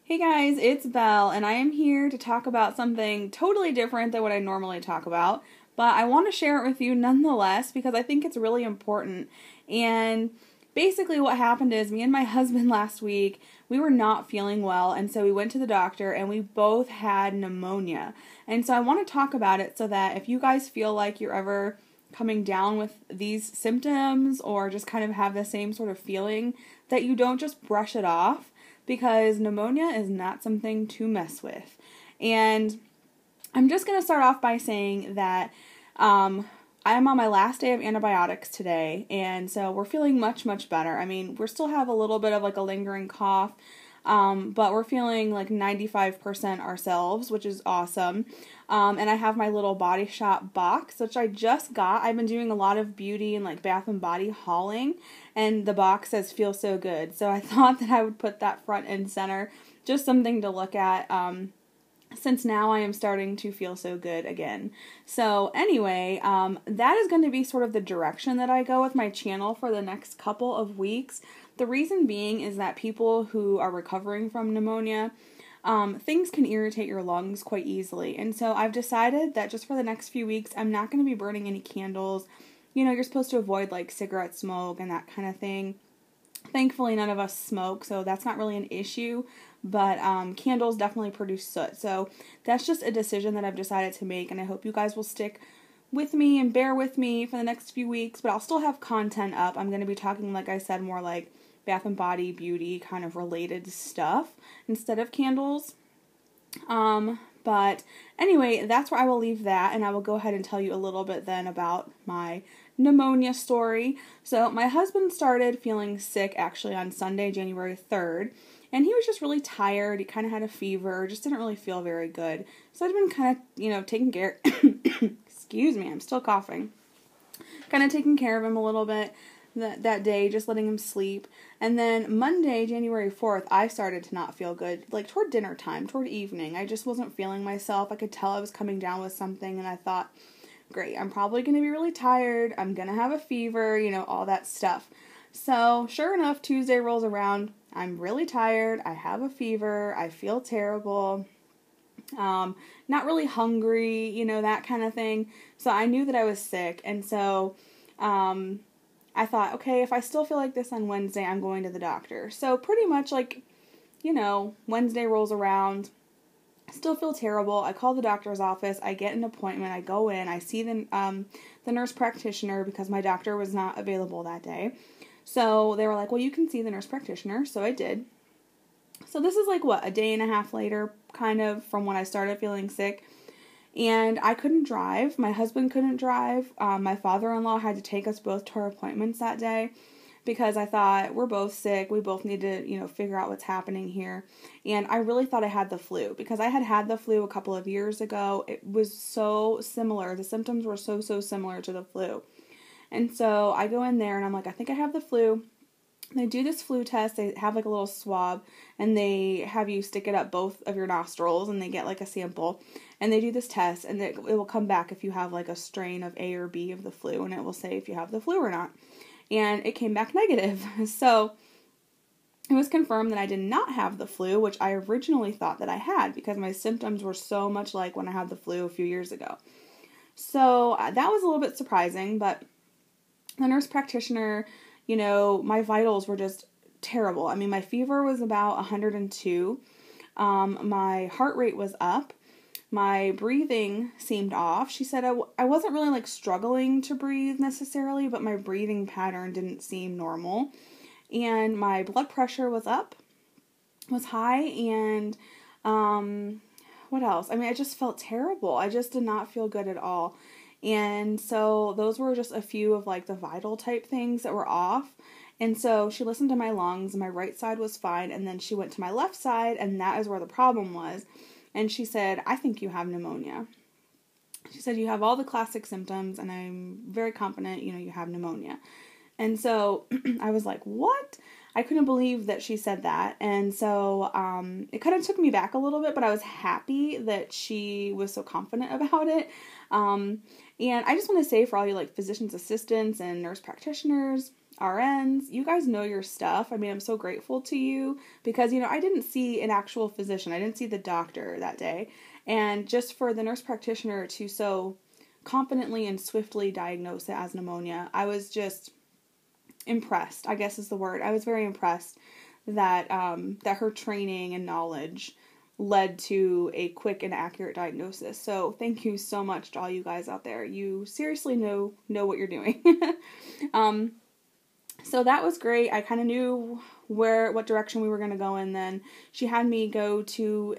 Hey guys, it's Belle, and I am here to talk about something totally different than what I normally talk about, but I want to share it with you nonetheless because I think it's really important. And basically what happened is me and my husband last week, we were not feeling well, and so we went to the doctor and we both had pneumonia. And so I want to talk about it so that if you guys feel like you're ever coming down with these symptoms or just kind of have the same sort of feeling, that you don't just brush it off, because pneumonia is not something to mess with. And I'm just going to start off by saying that I'm on my last day of antibiotics today, and so we're feeling much, much better. I mean, we still have a little bit of like a lingering cough, but we're feeling like 95% ourselves, which is awesome. And I have my little Body Shop box, which I just got. I've been doing a lot of beauty and like Bath and Body hauling, and the box says "Feel So Good." So I thought that I would put that front and center, just something to look at, since now I am starting to feel so good again. So anyway, that is going to be sort of the direction that I go with my channel for the next couple of weeks. The reason being is that people who are recovering from pneumonia, things can irritate your lungs quite easily. And so I've decided that just for the next few weeks, I'm not going to be burning any candles. You know, you're supposed to avoid like cigarette smoke and that kind of thing. Thankfully, none of us smoke, so that's not really an issue, but candles definitely produce soot. So that's just a decision that I've decided to make, and I hope you guys will stick with me and bear with me for the next few weeks, but I'll still have content up. I'm going to be talking, like I said, more like Bath and Body, beauty, kind of related stuff instead of candles. But anyway, that's where I will leave that, and I will go ahead and tell you a little bit then about my pneumonia story. So my husband started feeling sick actually on Sunday, January 3rd, and he was just really tired. He kind of had a fever, just didn't really feel very good. So I'd been kind of, taking care, excuse me, I'm still coughing, kind of taking care of him a little bit that day, just letting him sleep. And then Monday, January 4th, I started to not feel good, like toward dinner time, toward evening. I just wasn't feeling myself. I could tell I was coming down with something, and I thought, great, I'm probably going to be really tired, I'm going to have a fever, all that stuff. So, sure enough, Tuesday rolls around, I'm really tired, I have a fever, I feel terrible, not really hungry, that kind of thing. So I knew that I was sick, and so I thought, okay, if I still feel like this on Wednesday, I'm going to the doctor. So pretty much like, Wednesday rolls around, I still feel terrible. I call the doctor's office, I get an appointment, I go in, I see the nurse practitioner because my doctor was not available that day. So they were like, well, you can see the nurse practitioner, so I did. So this is like, a day and a half later, kind of, from when I started feeling sick. And I couldn't drive. My husband couldn't drive. My father-in-law had to take us both to our appointments that day because I thought, we're both sick. We both need to, figure out what's happening here. And I really thought I had the flu because I had the flu a couple of years ago. It was so similar. The symptoms were so similar to the flu. And so I go in there and I'm like, I think I have the flu. They do this flu test. They have like a little swab and they have you stick it up both of your nostrils and they get like a sample and they do this test and it will come back if you have like a strain of A or B of the flu, and it will say if you have the flu or not. And it came back negative. So it was confirmed that I did not have the flu, which I originally thought that I had because my symptoms were so much like when I had the flu a few years ago. So that was a little bit surprising, but the nurse practitioner, my vitals were just terrible. I mean, my fever was about 102. My heart rate was up. My breathing seemed off. She said I wasn't really like struggling to breathe necessarily, but my breathing pattern didn't seem normal. And my blood pressure was high, and what else? I mean, I just felt terrible. I just did not feel good at all. And so those were just a few of like the vital type things that were off. And so she listened to my lungs, and my right side was fine, and then she went to my left side, and that is where the problem was. And she said, I think you have pneumonia. She said, you have all the classic symptoms, and I'm very confident, you have pneumonia. And so I was like, what? I couldn't believe that she said that. And so it kind of took me back a little bit, but I was happy that she was so confident about it. And I just want to say, for all you like physician's assistants and nurse practitioners, RNs, you guys know your stuff. I mean, I'm so grateful to you because, I didn't see an actual physician. I didn't see the doctor that day. And just for the nurse practitioner to so confidently and swiftly diagnose it as pneumonia, I was just impressed, I guess is the word. I was very impressed that that her training and knowledge led to a quick and accurate diagnosis. So thank you so much to all you guys out there. You seriously know what you're doing. So that was great. I kind of knew what direction we were going to go in then. She had me go to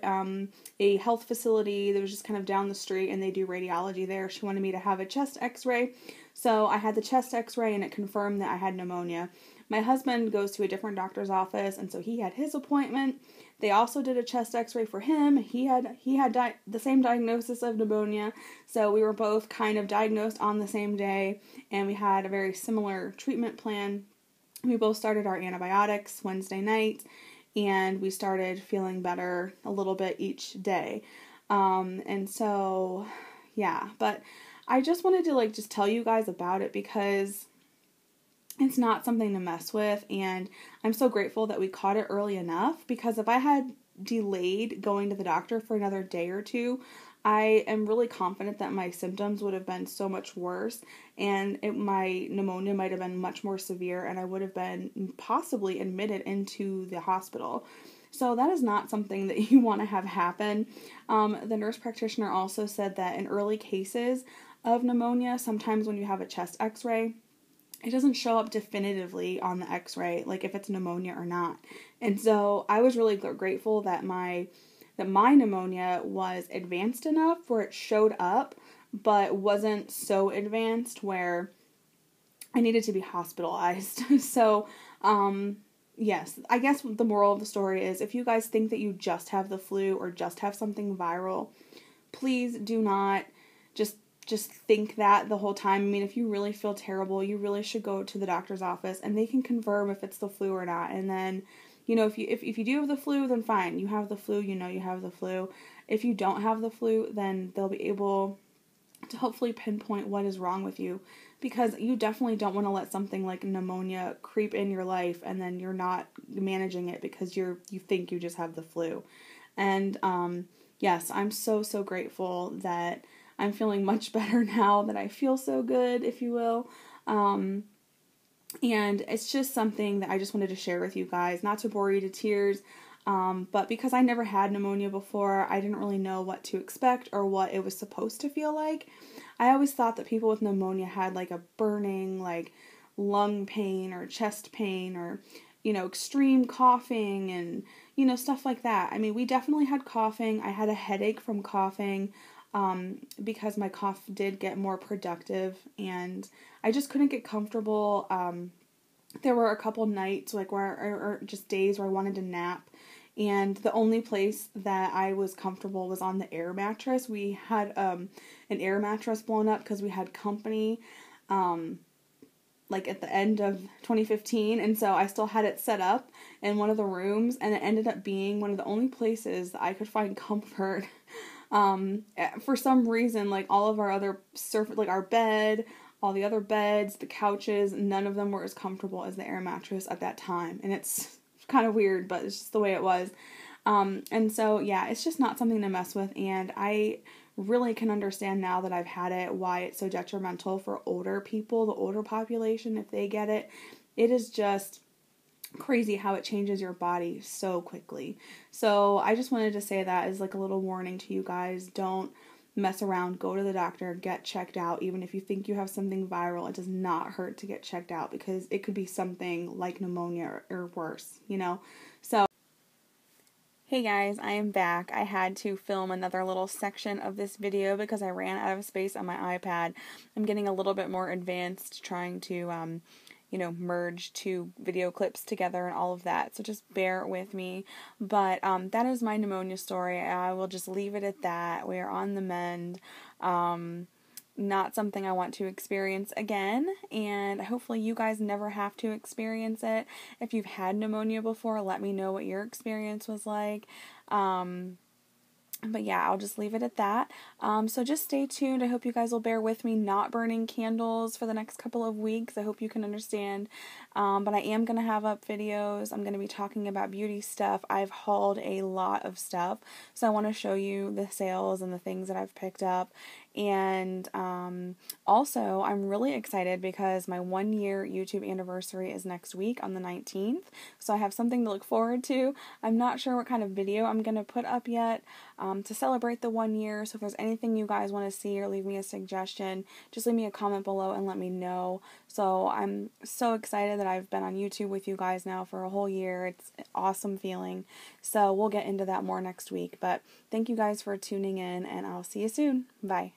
a health facility that was just kind of down the street, and they do radiology there. She wanted me to have a chest x-ray. So I had the chest x-ray, and it confirmed that I had pneumonia. My husband goes to a different doctor's office, and so he had his appointment. They also did a chest x-ray for him. He had the same diagnosis of pneumonia, so we were both kind of diagnosed on the same day, and we had a very similar treatment plan. We both started our antibiotics Wednesday night, and we started feeling better a little bit each day. And so, yeah, but I just wanted to just tell you guys about it because it's not something to mess with, and I'm so grateful that we caught it early enough, because if I had delayed going to the doctor for another day or two, I am really confident that my symptoms would have been so much worse, and my pneumonia might have been much more severe, and I would have been possibly admitted into the hospital. So that is not something that you want to have happen. The nurse practitioner also said that in early cases of pneumonia, sometimes when you have a chest x-ray, it doesn't show up definitively on the x-ray, like if it's pneumonia or not. And so I was really grateful that my pneumonia was advanced enough where it showed up, but wasn't so advanced where I needed to be hospitalized. So, yes, I guess the moral of the story is, if you guys think that you just have the flu or just have something viral, please do not just think that the whole time. I mean, if you really feel terrible, you really should go to the doctor's office, and they can confirm if it's the flu or not. And then, if you do have the flu, then fine. You have the flu, you have the flu. If you don't have the flu, then they'll be able to hopefully pinpoint what is wrong with you, because you definitely don't want to let something like pneumonia creep in your life and then you're not managing it because you think you just have the flu. And yes, I'm so grateful that I'm feeling much better now, that I feel so good, if you will. And it's just something that I just wanted to share with you guys, not to bore you to tears, but because I never had pneumonia before, I didn't really know what to expect or what it was supposed to feel like. I always thought that people with pneumonia had a burning, lung pain or chest pain or, extreme coughing and, stuff like that. I mean, we definitely had coughing. I had a headache from coughing. Because my cough did get more productive, and I just couldn't get comfortable. There were a couple nights or just days where I wanted to nap, and the only place that I was comfortable was on the air mattress. We had an air mattress blown up because we had company at the end of 2015, and so I still had it set up in one of the rooms, and it ended up being one of the only places that I could find comfort. For some reason, all of our other our bed, all the other beds, the couches, none of them were as comfortable as the air mattress at that time. And it's kind of weird, but it's just the way it was. And so, yeah, it's just not something to mess with. And I really can understand now that I've had it, why it's so detrimental for older people, the older population, if they get it. It is just crazy how it changes your body so quickly. So I just wanted to say that as a little warning to you guys. Don't mess around. Go to the doctor. Get checked out. Even if you think you have something viral, it does not hurt to get checked out, because it could be something like pneumonia or worse, So, hey guys, I am back. I had to film another little section of this video because I ran out of space on my iPad. I'm getting a little bit more advanced trying to merge two video clips together and all of that. So just bear with me. But that is my pneumonia story. I will just leave it at that. We are on the mend. Not something I want to experience again. And hopefully you guys never have to experience it. If you've had pneumonia before, let me know what your experience was like. But yeah, I'll just leave it at that. So just stay tuned. I hope you guys will bear with me not burning candles for the next couple of weeks. I hope you can understand. But I am going to have up videos. I'm going to be talking about beauty stuff. I've hauled a lot of stuff. So I want to show you the sales and the things that I've picked up. And also, I'm really excited because my 1-year YouTube anniversary is next week on the 19th. So I have something to look forward to. I'm not sure what kind of video I'm going to put up yet to celebrate the 1 year. So if there's anything you guys want to see or leave me a suggestion, just leave me a comment below and let me know. So I'm so excited that I've been on YouTube with you guys now for a whole year. It's an awesome feeling. So we'll get into that more next week. But thank you guys for tuning in, and I'll see you soon. Bye.